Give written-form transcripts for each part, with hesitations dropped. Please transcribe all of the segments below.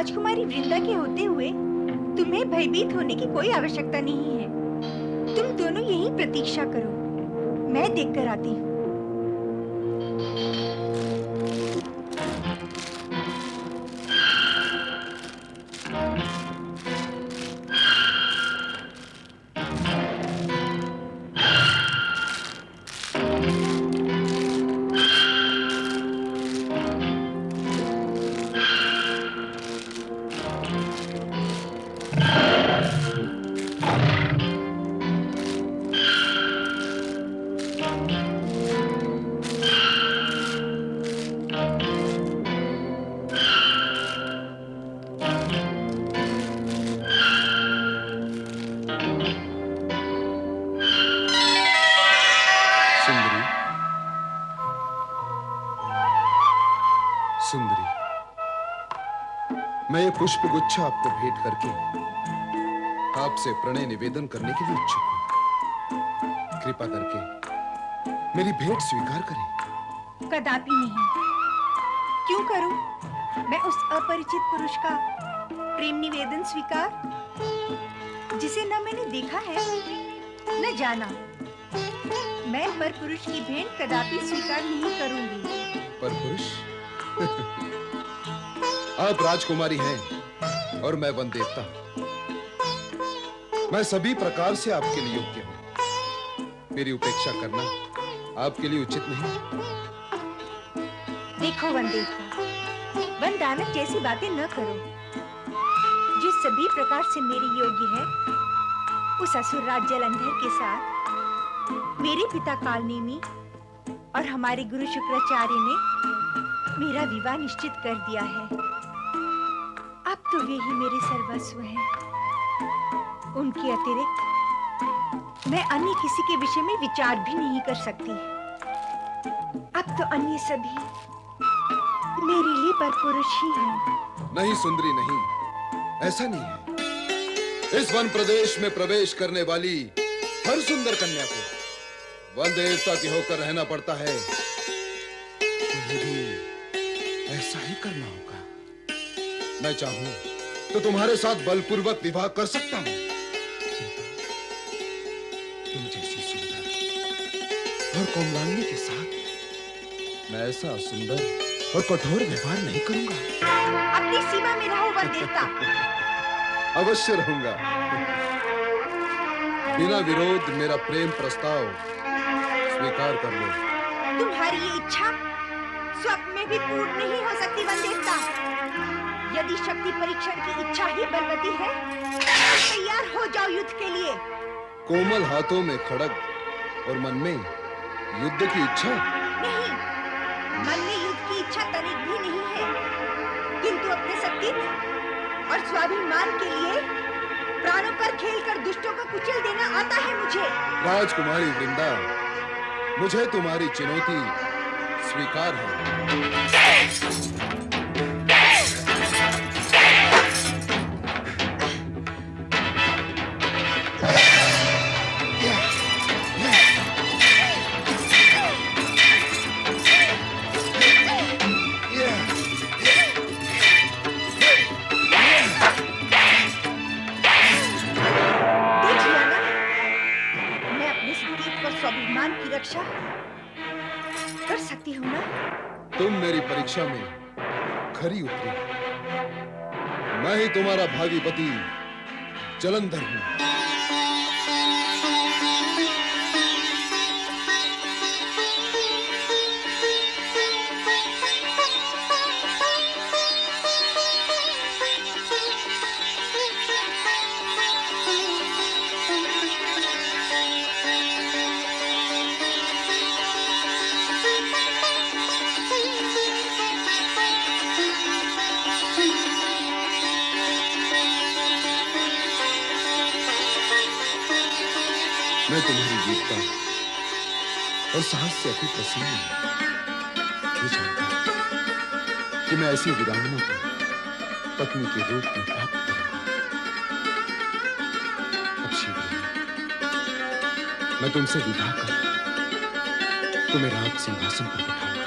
राजकुमारी वृंदा के होते हुए तुम्हें भयभीत होने की कोई आवश्यकता नहीं है। तुम दोनों यहीं प्रतीक्षा करो, मैं देखकर आती हूँ। सुंदरी, मैं ये पुष्प गुच्छा आपको भेंट करके आपसे प्रणय निवेदन करने के लिए इच्छुक हूं। कृपा करके मेरी भेंट स्वीकार करें। कदापि नहीं। क्यों करूं मैं उस अपरिचित पुरुष का प्रेम निवेदन स्वीकार, जिसे न मैंने देखा है न जाना। मैं पर पुरुष की भेंट कदापि स्वीकार नहीं करूंगी। पर पुरुष? आप राजकुमारी हैं और मैं वन देवता। मैं सभी प्रकार से आपके लिए योग्य हूं। मेरी उपेक्षा करना आपके लिए उचित नहीं। देखो वन देवता, वन दानव जैसी बातें न करो। जो सभी प्रकार से मेरी योग्य है, उस असुरराज जलंधर के साथ मेरे पिता कालनेमी और हमारे गुरु शुक्राचार्य ने मेरा विवाह निश्चित कर दिया है। अब तो वे ही मेरे सर्वस्व हैं। उनके अतिरिक्त मैं अन्य किसी के विषय में विचार भी नहीं कर सकती। अब तो अन्य सभी मेरे लिए परपुरुष ही हैं। नहीं सुंदरी, नहीं, ऐसा नहीं है। इस वन प्रदेश में प्रवेश करने वाली हर सुंदर कन्या को वन देवता की होकर रहना पड़ता है। ऐसा ही करना होगा। मैं चाहूं तो तुम्हारे साथ बलपूर्वक विवाह कर सकता हूं। तुम जैसी सुंदर और कोमलांगी के साथ मैं ऐसा सुंदर और कठोर व्यवहार नहीं करूंगा। अपनी सीमा में रहो वन देवता। अवश्य रहूंगा। बिना विरोध मेरा प्रेम प्रस्ताव स्वीकार कर लो। तुम्हारी ये इच्छा स्वप्न में भी पूर्ण नहीं हो सकती वन देवता। यदि शक्ति परीक्षण की इच्छा ही बलवती है, तो तैयार हो जाओ युद्ध के लिए। कोमल हाथों में खड़ग और मन में युद्ध की इच्छा? नहीं, मन में युद्ध की इच्छा तनिक भी नहीं है, किंतु अपने सतीत्व और स्वाभिमान के लिए प्राणों पर खेलकर दुष्टों को कुचल देना आता है मुझे। राजकुमारी वृंदा, मुझे तुम्हारी चुनौती स्वीकार है। स्वाभिमान की रक्षा कर सकती हूँ ना? तुम मेरी परीक्षा में खरी उतरी। मैं ही तुम्हारा भावी पति जलंधर हूँ। मैं तुम्हारी वीरता और साहस से अति प्रसन्न हूं। ये जानकर कि मैं ऐसी वीरांगना को पत्नी के रूप में प्राप्त करूंगा। अब शीघ्र ही मैं तुमसे विवाह कर तुम्हें राज सिंहासन पर बिठाऊंगा।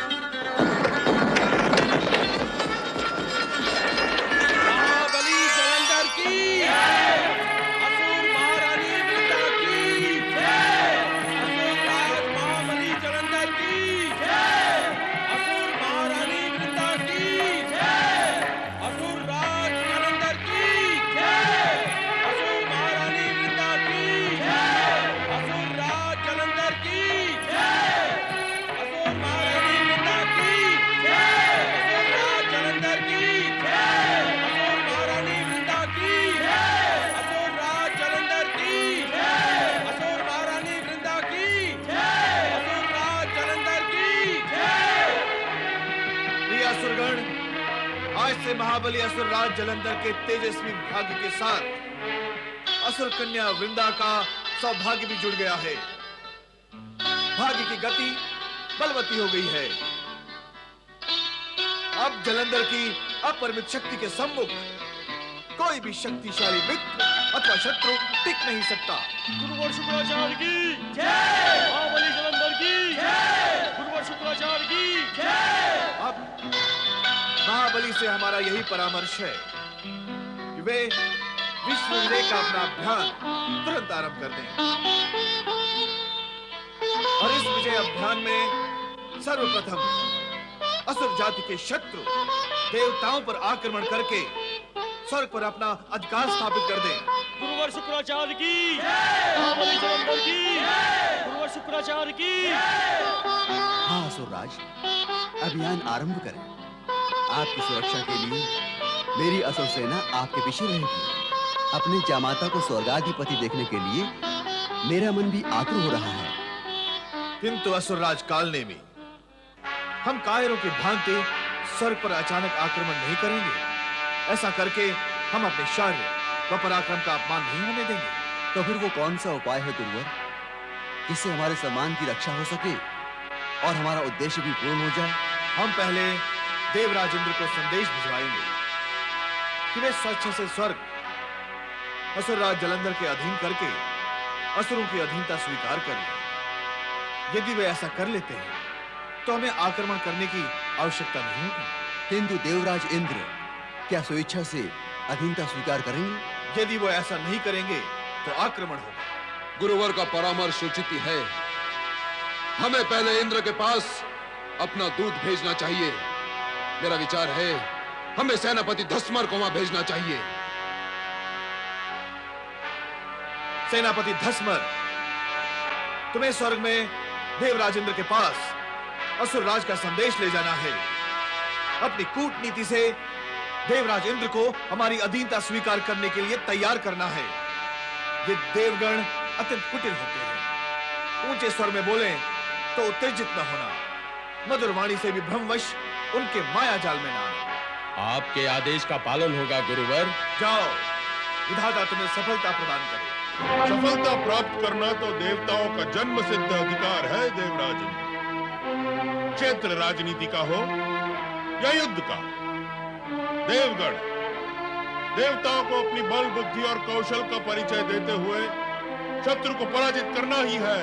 महाबली असुरराज जलंधर के तेजस्वी भाग्य के साथ असुर कन्या वृंदा का सौभाग्य भी जुड़ गया है। भाग्य की गति बलवती हो गई है। अब जलंधर की अपरिमित शक्ति के सम्मुख कोई भी शक्तिशाली मित्र अथवा शत्रु टिक नहीं सकता। गुरुवर शुक्राचार्य की जय, महाबली जलंधर की जय, गुरुवर शुक्राचार्य की जय। अब महाबली से हमारा यही परामर्श है कि वे विश्व विजय का अपना अभियान तुरंत आरंभ कर दें और इस विजय अभियान में सर्वप्रथम असुर जाति के शत्रु देवताओं पर आक्रमण करके स्वर्ग पर अपना अधिकार स्थापित कर दें। गुरुवर शुक्राचार्य की जय, महाबली जलंधर की जय, गुरुवर शुक्राचार्य की। हाँ असुरराज, अभियान आरंभ करें। आपकी सुरक्षा के लिए मेरी असुर सेना आपके पीछे रहेगी। अपने जामाता को स्वर्गाधिपति देखने के लिए मेरा मन भी आतुर हो रहा है। किंतु असुरराज कालने में हम कायरों की भांति स्वर्ग पर अचानक आक्रमण नहीं करेंगे। ऐसा करके हम अपने शौर्य व पराक्रम का अपमान नहीं होने देंगे। तो फिर वो कौन सा उपाय है गुरुवर, जिससे हमारे सम्मान की रक्षा हो सके और हमारा उद्देश्य भी पूर्ण हो जाए? हम पहले देवराज इंद्र को संदेश भिजवाएंगे कि वे स्वेच्छा से स्वर्ग असुरराज जलंधर के अधीन करके असुरों की अधीनता स्वीकार कर लें। यदि वे ऐसा कर लेते हैं तो हमें आक्रमण करने की आवश्यकता नहीं होगी। किंतु देवराज इंद्र क्या स्वेच्छा से अधीनता स्वीकार करेंगे? यदि वो ऐसा नहीं करेंगे तो आक्रमण होगा। गुरुवर का परामर्श उचित ही है। हमें पहले इंद्र के पास अपना दूत भेजना चाहिए। मेरा विचार है हमें सेनापति धस्मर को वहां भेजना चाहिए। सेनापति धस्मर, तुम्हें स्वर्ग में देवराज इंद्र के पास असुरराज का संदेश ले जाना है। अपनी कूटनीति से देवराज इंद्र को हमारी अधीनता स्वीकार करने के लिए तैयार करना है। ये देवगण अत्यंत कुटिल होते हैं। ऊंचे स्वर में बोलें तो उत्तेजित न होना, मधुर वाणी से भी भ्रमवश उनके माया जाल में ना आना। आपके आदेश का पालन होगा गुरुवर। जाओ, विधाता तुम्हें सफलता प्रदान करे। सफलता प्राप्त करना तो देवताओं का जन्म सिद्ध अधिकार है देवराज। क्षेत्र राजनीति का हो या युद्ध का, देवगण देवताओं को अपनी बल बुद्धि और कौशल का परिचय देते हुए शत्रु को पराजित करना ही है।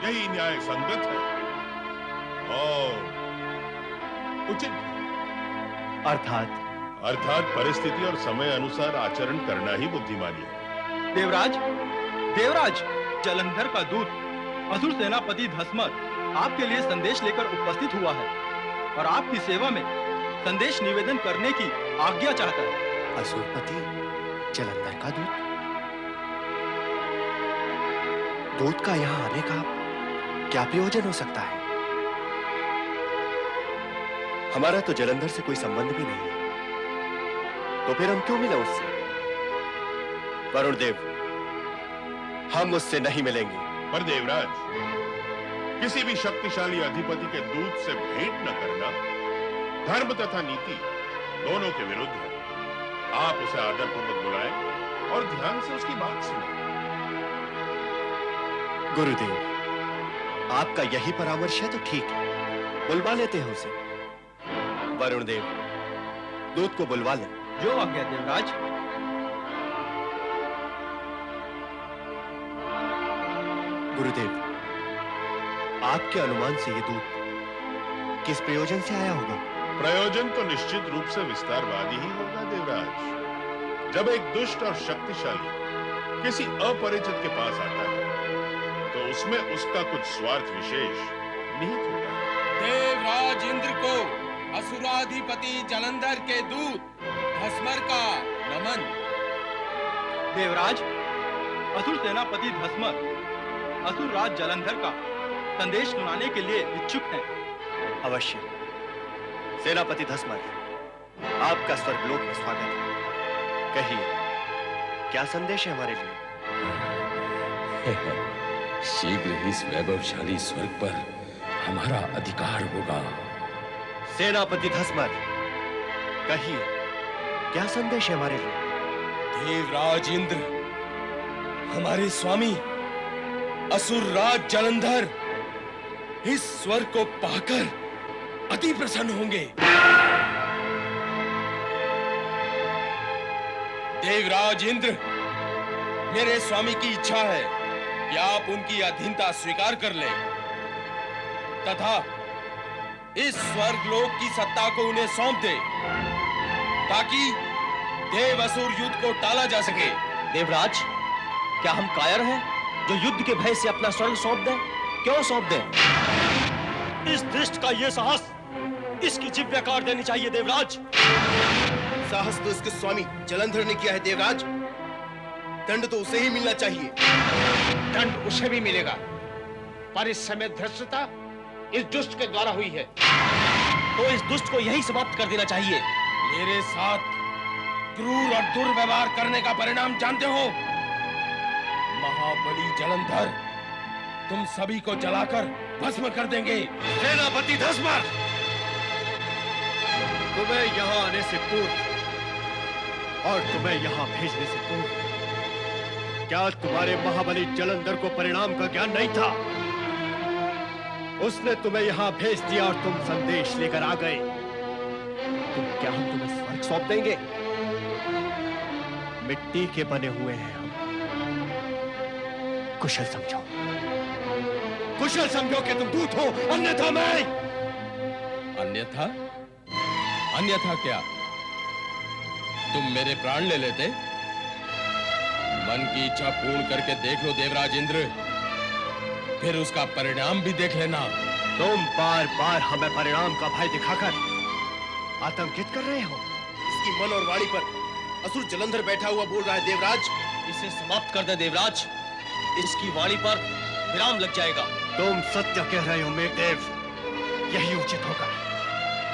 यही न्याय संगत है और उचित है। अर्थात परिस्थिति और समय अनुसार आचरण करना ही बुद्धिमानी है। देवराज जलंधर का दूत असुर सेनापति धस्मर आपके लिए संदेश लेकर उपस्थित हुआ है और आपकी सेवा में संदेश निवेदन करने की आज्ञा चाहता है। असुरपति जलंधर का दूत? दूत का यहाँ आने का क्या प्रयोजन हो सकता है? हमारा तो जलंधर से कोई संबंध भी नहीं है, तो फिर हम क्यों मिले उससे? वरुण देव, हम उससे नहीं मिलेंगे। पर देवराज, किसी भी शक्तिशाली अधिपति के दूत से भेंट न करना धर्म तथा नीति दोनों के विरुद्ध है। आप उसे आदरपूर्वक बुलाएं और ध्यान से उसकी बात सुनें। गुरुदेव, आपका यही परामर्श है तो ठीक है, बुलवा लेते हैं उसे। वरुण देव, दूत को बुलवा लें। जो आज्ञा देवराज। गुरुदेव, आपके अनुमान से ये दूत किस प्रयोजन से आया होगा? प्रयोजन तो निश्चित रूप से विस्तारवादी ही होगा देवराज। जब एक दुष्ट और शक्तिशाली किसी अपरिचित के पास आता है तो उसमें उसका कुछ स्वार्थ विशेष निहित होता है। देवराज इंद्र को असुराधिपति जलंधर के दूत धस्मर का नमन। देवराज, असुर सेनापति धस्मर असुर राज जलंधर का संदेश सुनाने के लिए इच्छुक हैं। अवश्य। सेनापति धस्मर, आपका स्वर्गलोक में स्वागत है। कहिए, क्या संदेश है हमारे लिए? शीघ्र ही इस वैभवशाली स्वर्ग पर हमारा अधिकार होगा। सेनापति धस्मर, कहिए, क्या संदेश है हमारे लिए? देवराज इंद्र, हमारे स्वामी असुर राज जलंधर इस स्वर्ग को पाकर अति प्रसन्न होंगे। देवराज इंद्र, मेरे स्वामी की इच्छा है कि आप उनकी अधीनता स्वीकार कर लें तथा इस स्वर्गलोक की सत्ता को उन्हें सौंप दें ताकि देव असुर युद्ध को टाला जा सके। देवराज, क्या हम कायर हैं जो युद्ध के भय से अपना स्वर्ग सौंप दें? क्यों सौंप दें? इस दृष्ट का ये साहस, इसकी जिह्वा काट देनी चाहिए देवराज। साहस तो इसके स्वामी जलंधर ने किया है देवराज, दंड तो उसे ही मिलना चाहिए। दंड उसे भी मिलेगा, पर इस समय धृष्टता इस दुष्ट के द्वारा हुई है। तो इस दुष्ट को यही समाप्त कर देना चाहिए। मेरे साथ क्रूर और दुर्व्यवहार करने का परिणाम जानते हो? महाबली जलंधर तुम सभी को जलाकर भस्म कर देंगे। सेनापति धस्मर, तुम्हें यहाँ आने से पूर्व और तुम्हें यहाँ भेजने से पूर्व क्या तुम्हारे महाबली जलंधर को परिणाम का ज्ञान नहीं था? उसने तुम्हें यहाँ भेज दिया और तुम संदेश लेकर आ गए। तो क्या हम तुम्हें स्वर्ग सौंप देंगे? मिट्टी के बने हुए हैं हम। कुशल समझो, कुशल समझो कि तुम दूत हो, अन्यथा मैं। अन्यथा? अन्यथा क्या? तुम मेरे प्राण ले लेते? मन की इच्छा पूर्ण करके देख लो देवराज इंद्र, फिर उसका परिणाम भी देख लेना। तुम बार बार हमें परिणाम का भय दिखाकर आतंकित कर रहे हो। इसकी मन और वाणी पर असुर जलंधर बैठा हुआ बोल रहा है देवराज। इसे समाप्त कर दे देवराज, इसकी वाणी पर विराम लग जाएगा। तुम सत्य कह रहे हो मेघदेव, यही उचित होगा।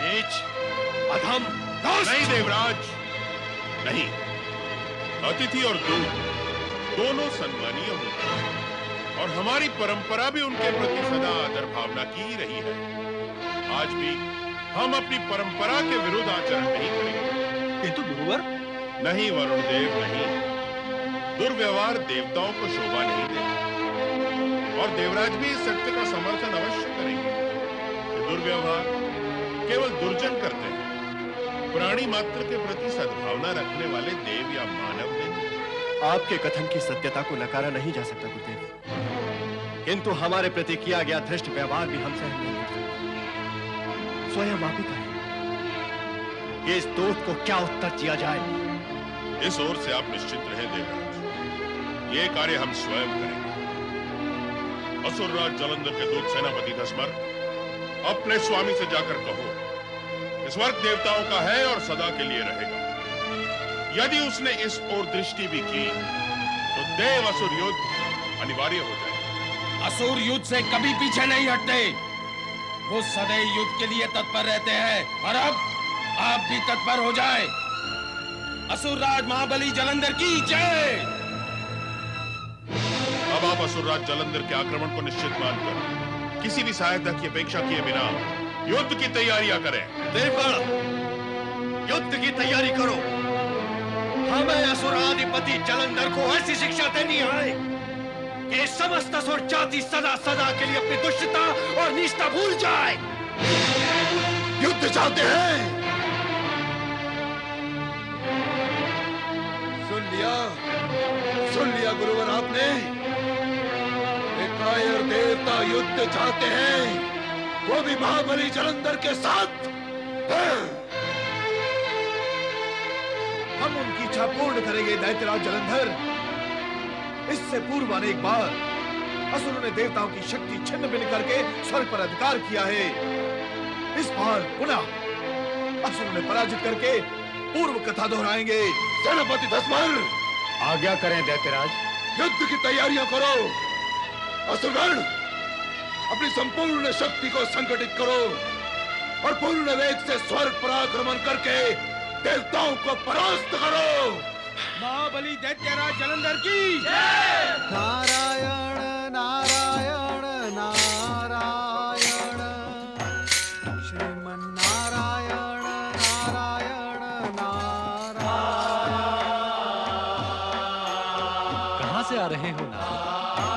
नीच, अधम, नहीं देवराज, नहीं। अतिथि और दूत दोनों सम्मानीय होते हैं और हमारी परंपरा भी उनके प्रति सदा आदर भावना की ही रही है। आज भी हम अपनी परंपरा के विरुद्ध आचरण नहीं करेंगे। किंतु गुरुवर, नहीं वरुण देव, नहीं। दुर्व्यवहार देवताओं को शोभा नहीं देता और देवराज भी इस सत्य का समर्थन अवश्य करेंगे कि दुर्व्यवहार केवल दुर्जन करते हैं, प्राणी मात्र के प्रति सद्भावना रखने वाले देव या मानव नहीं। आपके कथन की सत्यता को नकारा नहीं जा सकता गुरुदेव, किंतु हमारे प्रति किया गया धृष्ट व्यवहार भी हम सहन नहीं कर सकते। स्वयं आप ही कहें कि इस दूत को क्या उत्तर दिया जाए। इस ओर से आप निश्चित रहे देवराज, ये कार्य हम स्वयं करेंगे। असुरराज जलंधर के दूत सेनापति धस्मर, अपने स्वामी से जाकर कहो स्वर्ग देवताओं का है और सदा के लिए रहेगा। यदि उसने इस ओर दृष्टि भी की तो देव असुर युद्ध अनिवार्य हो जाए। असुर युद्ध से कभी पीछे नहीं हटते, वो सदैव युद्ध के लिए तत्पर रहते हैं और अब आप भी तत्पर हो जाएं। असुर राज महाबली जलंधर की जय। अब आप असुरराज जलंधर के आक्रमण को निश्चित मानकर किसी भी सहायता की अपेक्षा किए बिना युद्ध की तैयारियां करें। देवगण, युद्ध की तैयारी करो। हमें असुराधिपति जलंधर को ऐसी शिक्षा देनी है कि समस्त असुर जाति सदा सदा के लिए अपनी दुष्टता और नीचता भूल जाए। युद्ध चाहते हैं। सुन लिया गुरुवर आपने। कायर देवता युद्ध चाहते हैं, वो भी महाबली जलंधर के साथ। हम उनकी इच्छा पूर्ण करेंगे दैत्यराज जलंधर। इससे पूर्व अनेक बार असुरों ने देवताओं की शक्ति छिन्न भिन्न करके स्वर्ग पर अधिकार किया है। इस बार पुनः असुरों ने पराजित करके पूर्व कथा दोहराएंगे। सेनापति धस्मर, आज्ञा करें दैत्यराज। युद्ध की तैयारियां करो। असुरगण, अपनी संपूर्ण शक्ति को संगठित करो और पूर्ण वेग से स्वर्ग पर आक्रमण करके देवताओं को परास्त करो। महाबली दैत्यराज जलंधर की जय। नारायण नारायण नारायण, श्रीमन नारायण नारायण से आ रहे हो नारद?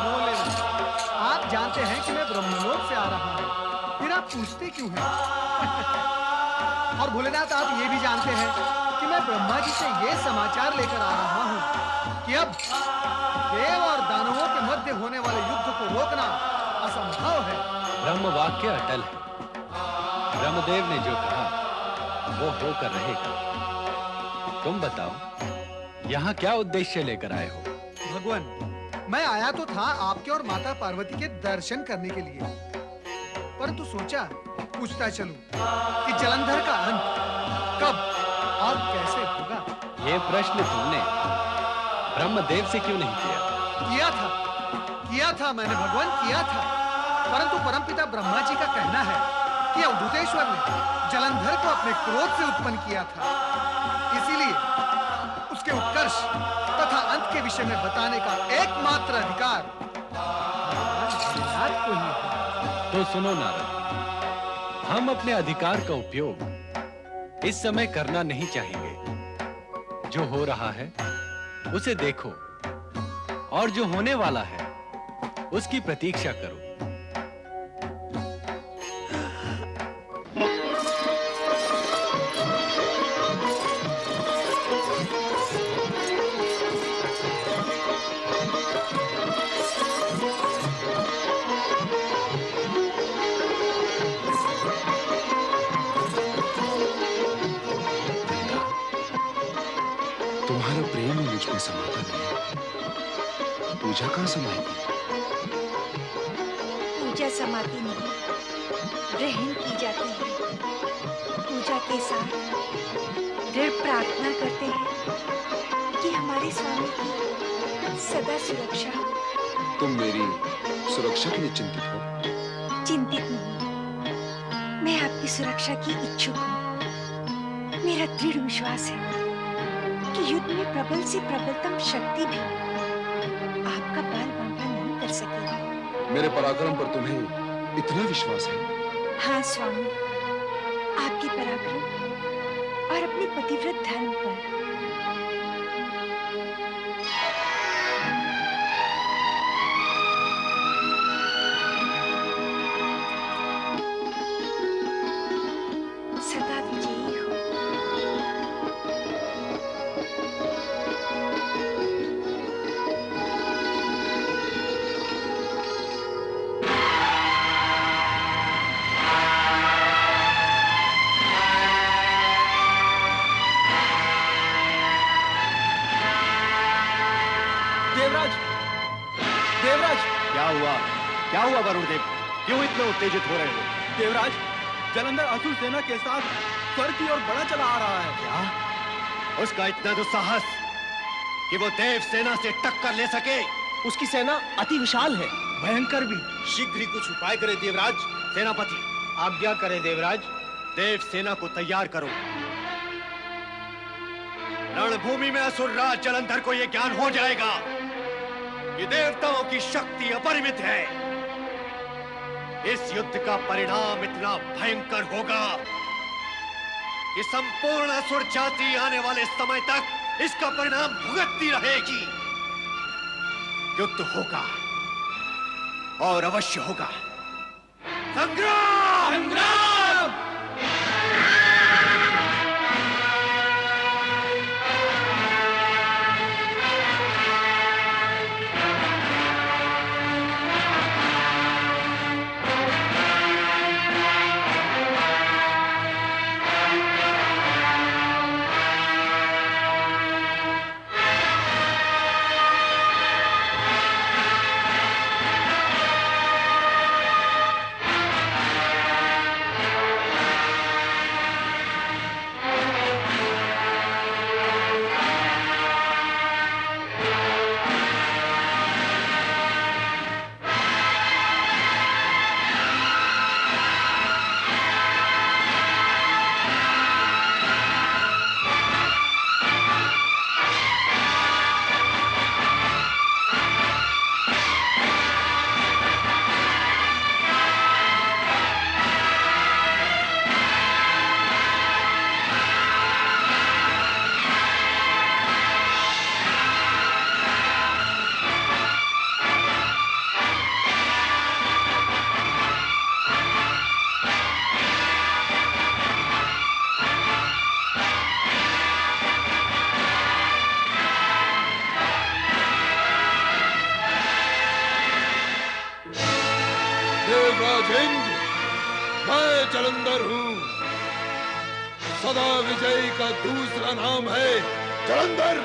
भोलेनाथ, आप जानते हैं कि मैं ब्रह्मलोक से आ रहा हूँ, फिर आप पूछते क्यों हैं? और भोलेनाथ, आप ये भी जानते हैं कि मैं ब्रह्मा जी से ये समाचार लेकर आ रहा हूँ कि अब देव और दानवों के मध्य होने वाले युद्ध को रोकना असंभव है। ब्रह्म वाक्य अटल है। ब्रह्मदेव ने जो कहा वो होकर रहेगा। तुम बताओ, यहाँ क्या उद्देश्य लेकर आए हो? भगवान, मैं आया तो था आपके और माता पार्वती के दर्शन करने के लिए, परंतु सोचा पूछता चलूं कि जलंधर का अंत कब और कैसे होगा। ये प्रश्न तुमने ब्रह्मदेव से क्यों नहीं किया? किया था मैंने भगवान, किया था, परंतु परमपिता ब्रह्मा जी का कहना है कि अवधूतेश्वर ने जलंधर को अपने क्रोध से उत्पन्न किया था, इसीलिए उसके उत्कर्ष तथा अंत के विषय में बताने का एकमात्र अधिकार भगवान को ही है। तो सुनो नारद, हम अपने अधिकार का उपयोग इस समय करना नहीं चाहेंगे। जो हो रहा है उसे देखो और जो होने वाला है उसकी प्रतीक्षा करो। तुम्हारा प्रेम मुझ में समाता नहीं, पूजा कहाँ समाएगी? पूजा समाती नहीं, ग्रहण की जाती है। पूजा के साथ दृढ़ प्रार्थना करते हैं कि हमारे स्वामी की सदा सुरक्षा हो। तुम मेरी सुरक्षा के लिए चिंतित हो? चिंतित नहीं, मैं आपकी सुरक्षा की इच्छुक हूँ। मेरा दृढ़ विश्वास है कि युद्ध में प्रबल से प्रबलतम शक्ति भी आपका बाल बांका नहीं कर सकेगी। मेरे पराक्रम पर तुम्हें इतना विश्वास है? हाँ स्वामी, आपके पराक्रम और अपने पतिव्रत धर्म पर। सदा विजयी हो। देवराज, देवराज, क्या हुआ वरुणदेव? क्यों इतने उत्तेजित हो रहे हो? देवराज, जलंधर असुर सेना के साथ स्वर्ग की ओर बढ़ा चला आ रहा है। क्या? उसका इतना दुस्साहस कि वो देव सेना से टक्कर ले सके? उसकी सेना अति विशाल है, भयंकर भी। शीघ्र ही कुछ उपाय करे देवराज। सेनापति, आज्ञा करे देवराज। देव सेना को तैयार करो। रणभूमि में असुरराज जलंधर को यह ज्ञान हो जाएगा कि देवताओं की शक्ति अपरिमित है। इस युद्ध का परिणाम इतना भयंकर होगा कि संपूर्ण असुर जाति आने वाले समय तक इसका परिणाम भुगतती रहेगी। युद्ध होगा और अवश्य होगा। संग्राम! संग्राम! देवराज इंद्र, मैं जलंधर हूँ। सदा विजयी का दूसरा नाम है जलंधर।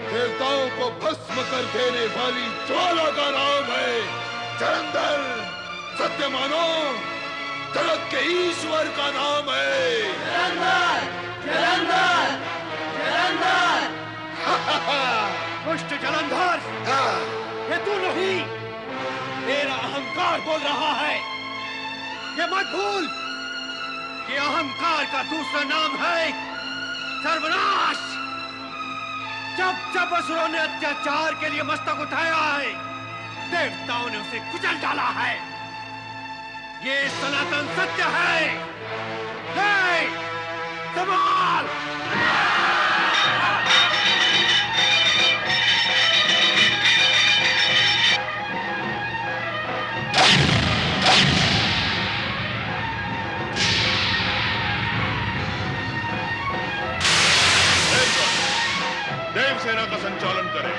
देवताओं को भस्म कर देने वाली ज्वाला का नाम है जलंधर। सत्य मानो, जगत के ईश्वर का नाम है जलंधर। जलंधर, जलंधर। दुष्ट जलंधर, ये तू नहीं, तेरा अहंकार बोल रहा है। ये मत भूल कि अहंकार का दूसरा नाम है सर्वनाश। जब जब असुरों ने अत्याचार के लिए मस्तक उठाया है, देवताओं ने उसे कुचल डाला है। ये सनातन सत्य है। हे, संभाल! देवसेना का संचालन करें।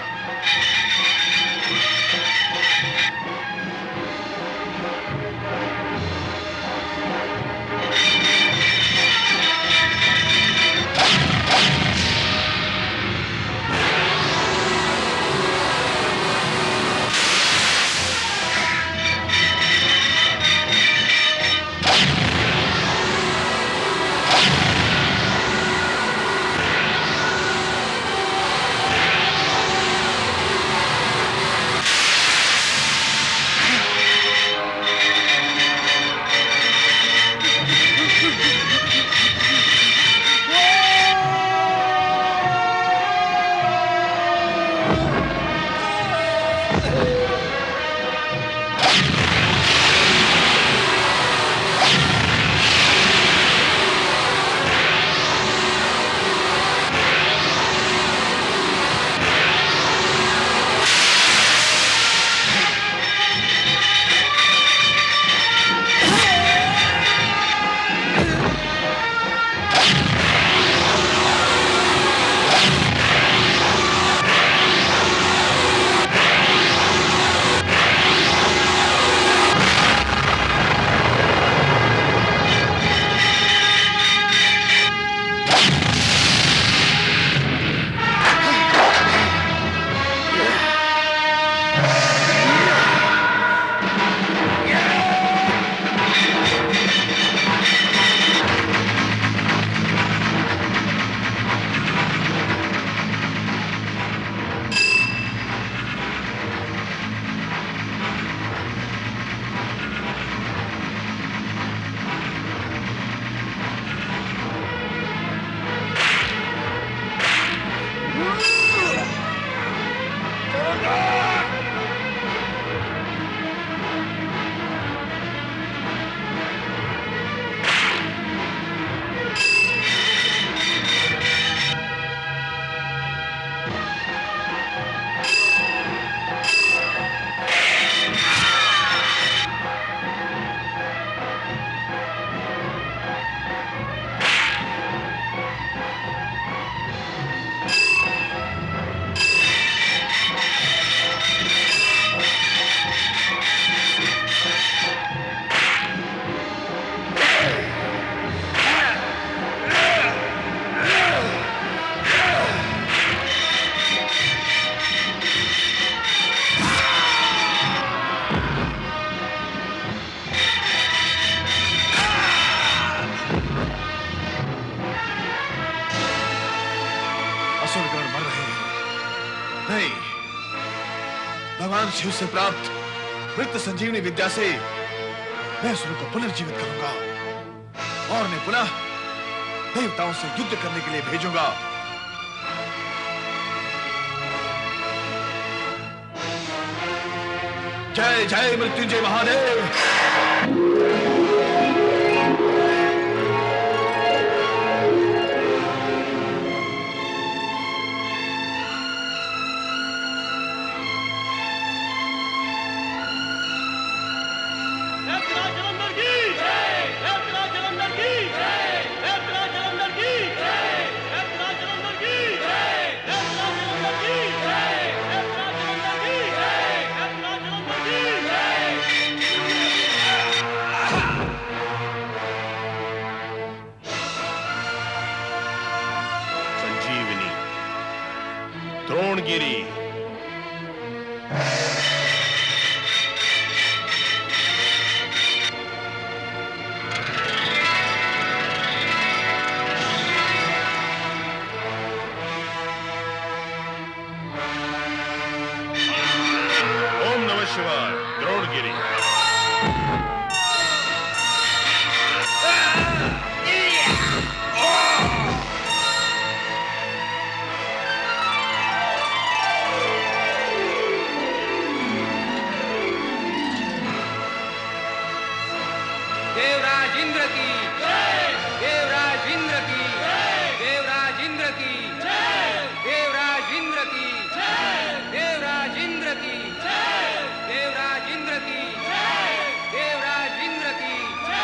असुरगण मर रहे हैं। नहीं, भगवान शिव से प्राप्त मृत संजीवनी विद्या से मैं असुरों को पुनर्जीवित करूंगा और उन्हें पुनः देवताओं से युद्ध करने के लिए भेजूंगा। जय जय मृत्युंजय महादेव। शिवाय द्रोणगिरी। देवराज इंद्र की जय, देवराज इंद्र की जय, देवराज इंद्र की जय, देवराज इंद्र की जय, देवराज इंद्र की जय, देवराज इंद्र की जय, देवराज इंद्र की जय।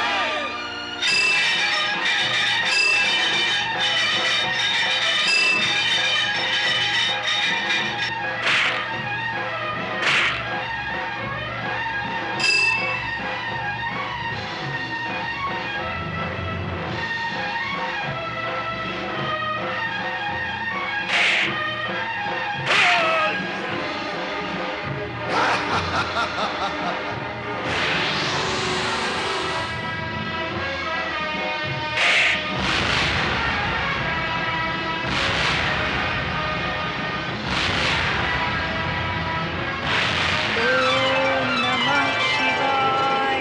ओम नमः शिवाय।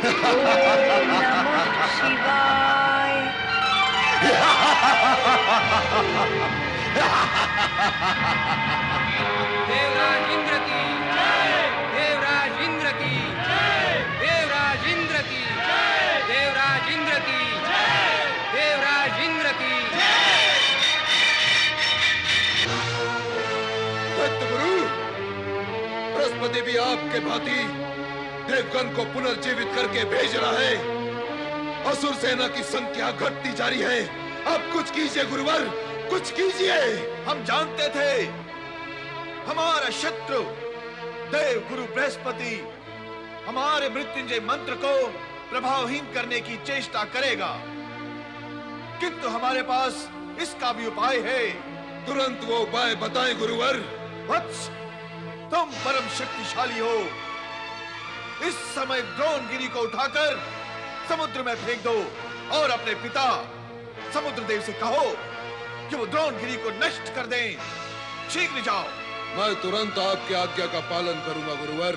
ओम नमः शिवाय। देवराज इंद्र की जय, देवराज इंद्र की जय, देवराज इंद्र की जय, देवराज इंद्र की जय, देवराज इंद्र की जय। गुरु, बृहस्पति भी आपके भांति देवगण को पुनर्जीवित करके भेज रहा है। असुर सेना की संख्या घटती जा रही है। अब कुछ कीजिए गुरुवर, कुछ कीजिए। हम जानते थे हमारा शत्रु देव गुरु बृहस्पति हमारे मृत्युंजय मंत्र को प्रभावहीन करने की चेष्टा करेगा, किंतु हमारे पास इसका भी उपाय है। तुरंत वो उपाय बताएं गुरुवर। वत्स, तुम परम शक्तिशाली हो। इस समय द्रोणगिरी को उठाकर समुद्र में फेंक दो और अपने पिता समुद्र देव से कहो कि वो द्रोणगिरी को नष्ट कर दें। शीघ्र जाओ। मैं तुरंत आपकी आज्ञा का पालन करूंगा गुरुवर।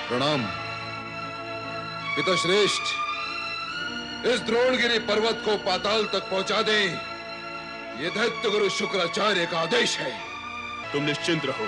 प्रणाम पिताश्रेष्ठ। इस द्रोणगिरी पर्वत को पाताल तक पहुंचा दें, ये दैत्य गुरु शुक्राचार्य का आदेश है। तुम निश्चिंत रहो।